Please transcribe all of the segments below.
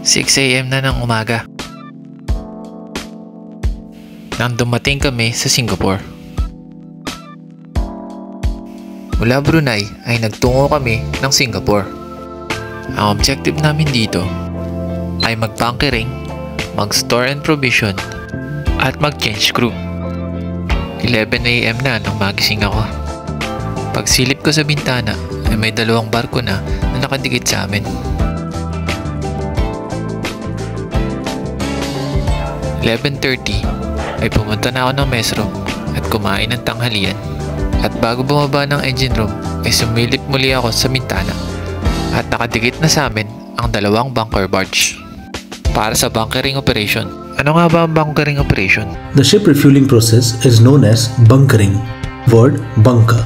6 AM na ng umaga nang dumating kami sa Singapore. Mula Brunei ay nagtungo kami ng Singapore. Ang objective namin dito ay mag-bunkering, mag-store and provision, at mag-change crew. 11 AM na nang magising ako. Pagsilip ko sa bintana ay may dalawang barko na nakadikit sa amin. 11:30 ay pumunta na ako ng mess room at kumain ng tanghalian. At bago bumaba ng engine room ay sumilip muli ako sa bintana at nakadikit na sa amin ang dalawang bunker barge para sa bunkering operation. Ano nga ba ang bunkering operation? The ship refueling process is known as bunkering. Word bunker.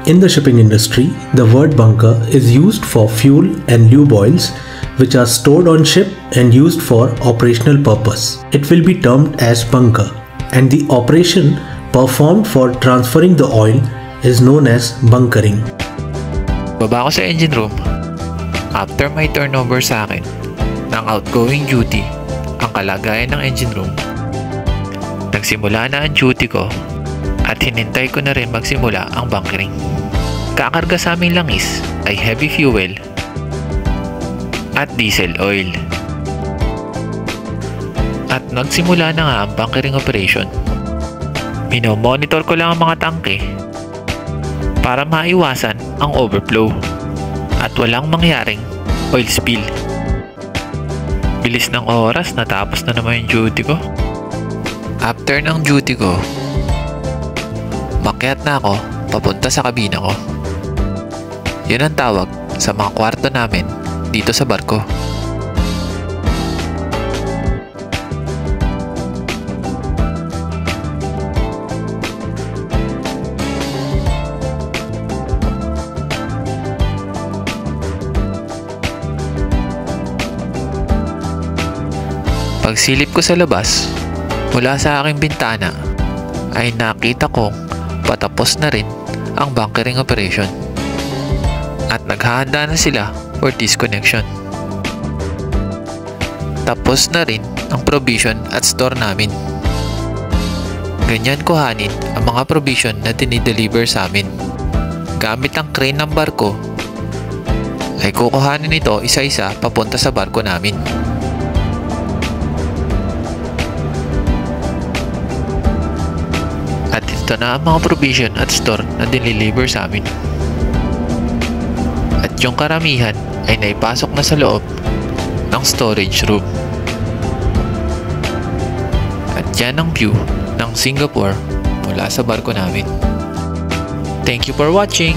In the shipping industry, the word bunker is used for fuel and lube oils which are stored on ship and used for operational purpose. It will be termed as bunker, and the operation performed for transferring the oil is known as bunkering. Baba ako sa engine room. After my turnover sa akin ng outgoing duty ang kalagayan ng engine room, nagsimula na ang duty ko at hinintay ko na rin magsimula ang bunkering. Kakarga sa aming langis ay heavy fuel at diesel oil. At nagsimula na nga ang bunkering operation. Minomonitor ko lang ang mga tangke para maiwasan ang overflow at walang mangyaring oil spill. Bilis ng oras, natapos na naman yung duty ko. After ng duty ko, makyat na ako papunta sa kabina ko. Yun ang tawag sa mga kwarto namin dito sa barko. Pagsilip ko sa labas, mula sa aking bintana, ay nakita kong patapos na rin ang bunkering operation at naghahanda na sila for disconnection. Tapos na rin ang provision at store namin. Ganyan kuhanin ang mga provision na dinideliver sa amin. Gamit ang crane ng barko, ay kukuhanin ito isa-isa papunta sa barko namin. At ito na ang mga provision at store na dinideliver sa amin. At yung karamihan ay naipasok na sa loob ng storage room. At yan ang view ng Singapore mula sa barko namin. Thank you for watching!